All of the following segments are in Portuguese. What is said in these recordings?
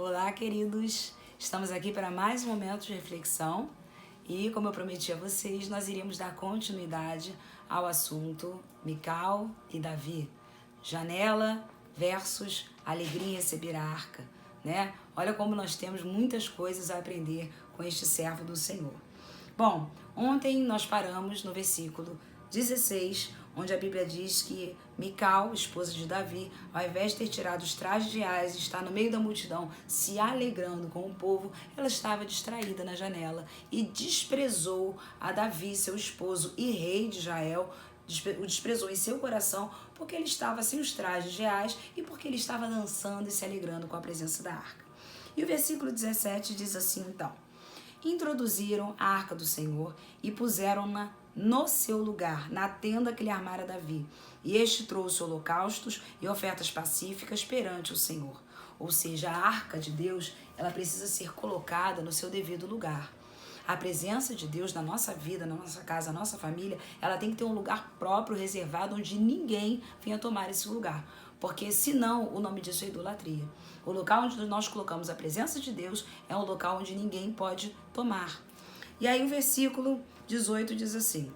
Olá, queridos! Estamos aqui para mais um momento de reflexão e, como eu prometi a vocês, nós iremos dar continuidade ao assunto Mical e Davi. Janela versus alegria em receber a arca, né? Olha como nós temos muitas coisas a aprender com este servo do Senhor. Bom, ontem nós paramos no versículo 16, onde a Bíblia diz que Mical, esposa de Davi, ao invés de ter tirado os trajes reais e estar no meio da multidão se alegrando com o povo, ela estava distraída na janela e desprezou a Davi, seu esposo e rei de Israel, o desprezou em seu coração porque ele estava sem os trajes reais e porque ele estava dançando e se alegrando com a presença da arca. E o versículo 17 diz assim então: introduziram a arca do Senhor e puseram-na no seu lugar, na tenda que lhe armara Davi. E este trouxe holocaustos e ofertas pacíficas perante o Senhor. Ou seja, a arca de Deus, ela precisa ser colocada no seu devido lugar. A presença de Deus na nossa vida, na nossa casa, na nossa família, ela tem que ter um lugar próprio, reservado, onde ninguém venha tomar esse lugar. Porque senão o nome disso é idolatria. O local onde nós colocamos a presença de Deus é um local onde ninguém pode tomar. E aí o versículo 18 diz assim: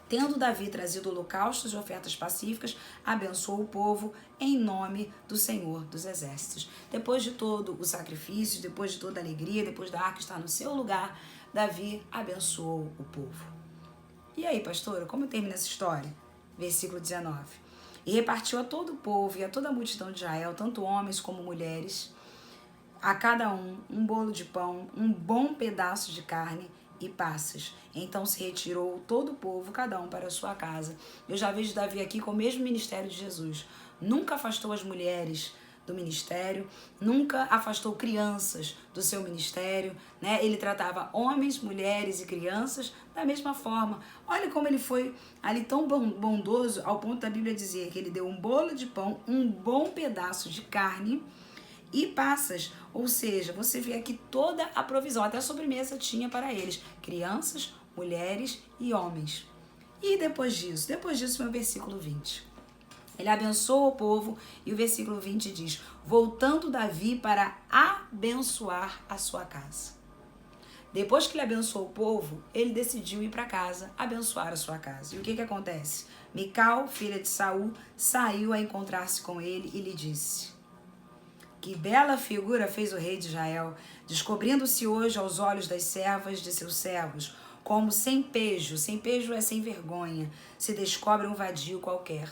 tendo Davi trazido holocaustos e ofertas pacíficas, abençoou o povo em nome do Senhor dos Exércitos. Depois de todo o sacrifício, depois de toda a alegria, depois da arca estar no seu lugar, Davi abençoou o povo. E aí, pastora, como termina essa história? Versículo 19. E repartiu a todo o povo e a toda a multidão de Israel, tanto homens como mulheres, a cada um bolo de pão, um bom pedaço de carne e passas. Então se retirou todo o povo, cada um para a sua casa. Eu já vejo Davi aqui com o mesmo ministério de Jesus. Nunca afastou as mulheres do ministério, nunca afastou crianças do seu ministério, né? Ele tratava homens, mulheres e crianças da mesma forma. Olha como ele foi ali tão bondoso, ao ponto da Bíblia dizer que ele deu um bolo de pão, um bom pedaço de carne e passas, ou seja, você vê aqui toda a provisão, até a sobremesa tinha para eles, crianças, mulheres e homens. E depois disso vem o versículo 20. Ele abençoa o povo e o versículo 20 diz: voltando Davi para abençoar a sua casa. Depois que ele abençoou o povo, ele decidiu ir para casa, abençoar a sua casa. E o que acontece? Mical, filha de Saul, saiu a encontrar-se com ele e lhe disse: que bela figura fez o rei de Israel, descobrindo-se hoje aos olhos das servas de seus servos, como sem pejo é sem vergonha, se descobre um vadio qualquer.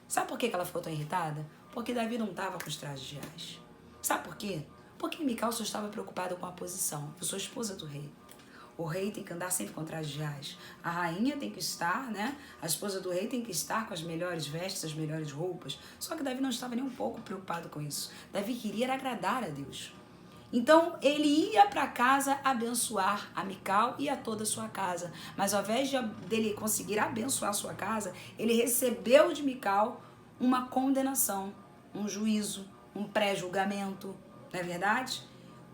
Sabe por que ela ficou tão irritada? Porque Davi não estava com os trajes reais. Sabe por quê? Porque Mical só estava preocupada com a posição. Eu sou esposa do rei. O rei tem que andar sempre com trajes reais. A rainha tem que estar, né? A esposa do rei tem que estar com as melhores vestes, as melhores roupas. Só que Davi não estava nem um pouco preocupado com isso. Davi queria agradar a Deus. Então, ele ia para casa abençoar a Mical e a toda a sua casa. Mas ao invés dele conseguir abençoar a sua casa, ele recebeu de Mical uma condenação, um juízo, um pré-julgamento. Não é verdade?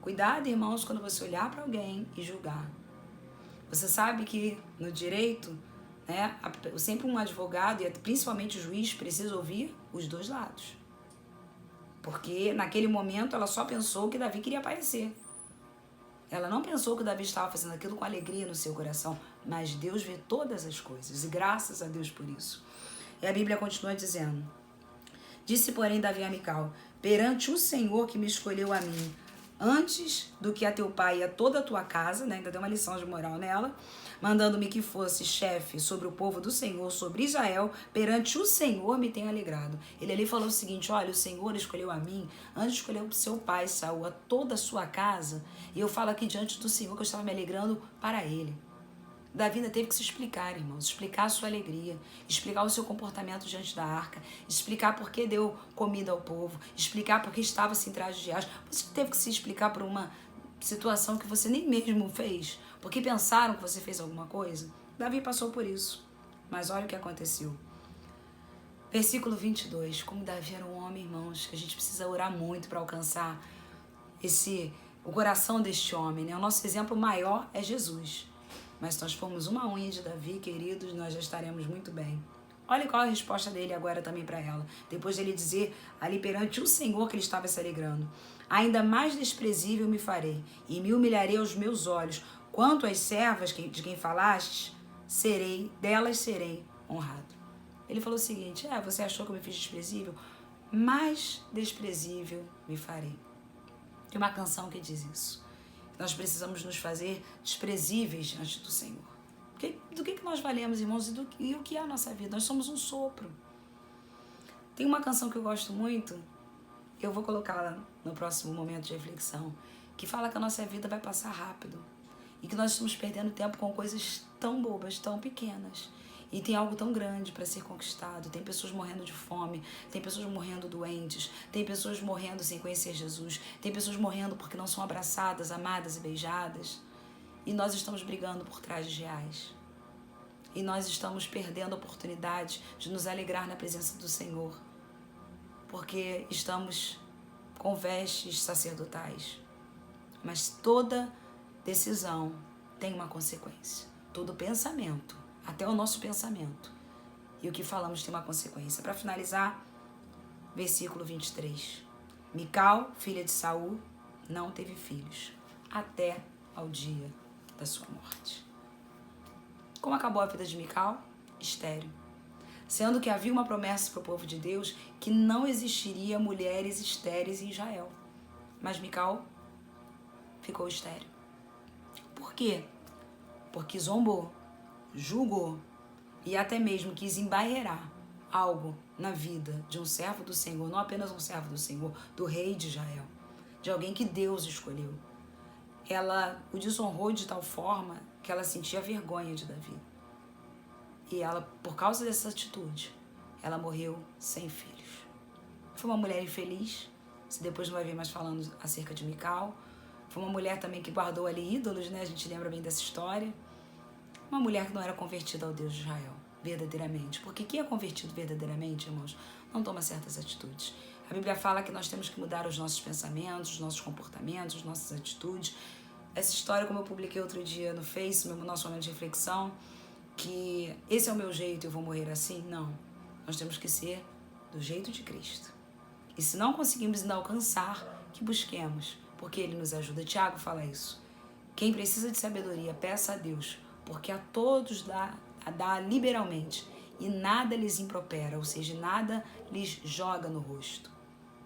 Cuidado, irmãos, quando você olhar para alguém e julgar. Você sabe que no direito, né, sempre um advogado e principalmente o juiz precisa ouvir os dois lados. Porque naquele momento ela só pensou que Davi queria aparecer. Ela não pensou que Davi estava fazendo aquilo com alegria no seu coração, mas Deus vê todas as coisas e graças a Deus por isso. E a Bíblia continua dizendo: disse, porém, Davi a Mical: perante o Senhor que me escolheu a mim, antes do que a teu pai e a toda a tua casa, né, ainda deu uma lição de moral nela, mandando-me que fosse chefe sobre o povo do Senhor, sobre Israel, perante o Senhor me tenho alegrado. Ele ali falou o seguinte: olha, o Senhor escolheu a mim, antes de escolher o seu pai, Saul, a toda a sua casa, e eu falo aqui diante do Senhor que eu estava me alegrando para ele. Davi ainda teve que se explicar, irmãos, explicar a sua alegria, explicar o seu comportamento diante da arca, explicar por que deu comida ao povo, explicar por que estava sem trajes reais. Você teve que se explicar por uma situação que você nem mesmo fez, porque pensaram que você fez alguma coisa. Davi passou por isso, mas olha o que aconteceu. Versículo 22, como Davi era um homem, irmãos, que a gente precisa orar muito para alcançar o coração deste homem, né? O nosso exemplo maior é Jesus. Mas se nós formos uma unha de Davi, queridos, nós já estaremos muito bem. Olha qual a resposta dele agora também para ela. Depois dele dizer ali perante o Senhor que ele estava se alegrando. Ainda mais desprezível me farei, e me humilharei aos meus olhos. Quanto às servas de quem falaste, delas serei honrado. Ele falou o seguinte, você achou que eu me fiz desprezível? Mais desprezível me farei. Tem uma canção que diz isso. Nós precisamos nos fazer desprezíveis diante do Senhor. Do que nós valemos, irmãos, e o que é a nossa vida? Nós somos um sopro. Tem uma canção que eu gosto muito, eu vou colocá-la no próximo momento de reflexão, que fala que a nossa vida vai passar rápido e que nós estamos perdendo tempo com coisas tão bobas, tão pequenas. E tem algo tão grande para ser conquistado. Tem pessoas morrendo de fome, tem pessoas morrendo doentes, tem pessoas morrendo sem conhecer Jesus, tem pessoas morrendo porque não são abraçadas, amadas e beijadas. E nós estamos brigando por trajes reais. E nós estamos perdendo a oportunidade de nos alegrar na presença do Senhor, porque estamos com vestes sacerdotais. Mas toda decisão tem uma consequência. Todo pensamento, até o nosso pensamento, e o que falamos tem uma consequência. Para finalizar, versículo 23. Mical, filha de Saul, não teve filhos, até ao dia da sua morte. Como acabou a vida de Mical? Estéril. Sendo que havia uma promessa para o povo de Deus que não existiria mulheres estéreis em Israel. Mas Mical ficou estéril. Por quê? Porque zombou, julgou e até mesmo quis embarrear algo na vida de um servo do Senhor, não apenas um servo do Senhor, do rei de Israel, de alguém que Deus escolheu. Ela o desonrou de tal forma que ela sentia vergonha de Davi. E ela, por causa dessa atitude, ela morreu sem filhos. Foi uma mulher infeliz, você depois não vai ver mais falando acerca de Mical. Foi uma mulher também que guardou ali ídolos, né? A gente lembra bem dessa história. Uma mulher que não era convertida ao Deus de Israel, verdadeiramente. Porque quem é convertido verdadeiramente, irmãos, não toma certas atitudes. A Bíblia fala que nós temos que mudar os nossos pensamentos, os nossos comportamentos, as nossas atitudes. Essa história, como eu publiquei outro dia no Face, no nosso momento de reflexão, que esse é o meu jeito e eu vou morrer assim, não. Nós temos que ser do jeito de Cristo. E se não conseguimos ainda alcançar, que busquemos, porque Ele nos ajuda. Tiago fala isso. Quem precisa de sabedoria, peça a Deus, porque a todos dá liberalmente e nada lhes impropera, ou seja, nada lhes joga no rosto.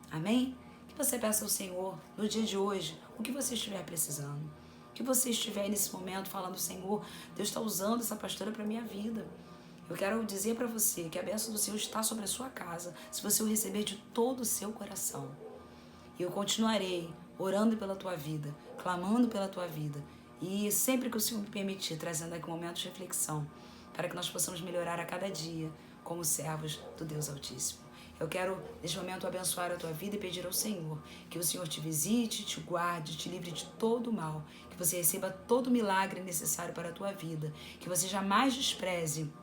Amém? Que você peça ao Senhor, no dia de hoje, o que você estiver precisando. Que você estiver nesse momento falando, Senhor, Deus está usando essa pastora para a minha vida. Eu quero dizer para você que a bênção do Senhor está sobre a sua casa, se você o receber de todo o seu coração. E eu continuarei orando pela tua vida, clamando pela tua vida. E sempre que o Senhor me permitir, trazendo aqui um momento de reflexão, para que nós possamos melhorar a cada dia como servos do Deus Altíssimo. Eu quero, neste momento, abençoar a tua vida e pedir ao Senhor que o Senhor te visite, te guarde, te livre de todo o mal, que você receba todo o milagre necessário para a tua vida, que você jamais despreze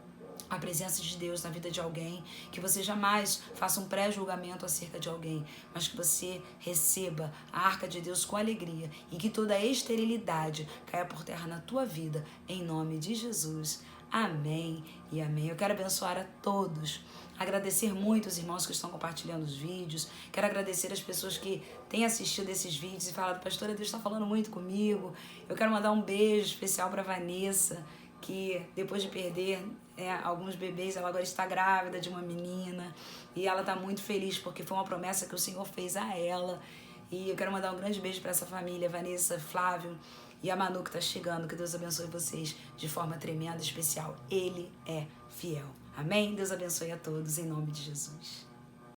a presença de Deus na vida de alguém, que você jamais faça um pré-julgamento acerca de alguém, mas que você receba a arca de Deus com alegria e que toda a esterilidade caia por terra na tua vida, em nome de Jesus. Amém e amém. Eu quero abençoar a todos, agradecer muito os irmãos que estão compartilhando os vídeos, quero agradecer as pessoas que têm assistido esses vídeos e falado, pastora, Deus está falando muito comigo. Eu quero mandar um beijo especial para Vanessa, que depois de perder alguns bebês, ela agora está grávida de uma menina e ela está muito feliz porque foi uma promessa que o Senhor fez a ela. E eu quero mandar um grande beijo para essa família, Vanessa, Flávio e a Manu que está chegando. Que Deus abençoe vocês de forma tremenda, especial. Ele é fiel. Amém? Deus abençoe a todos em nome de Jesus.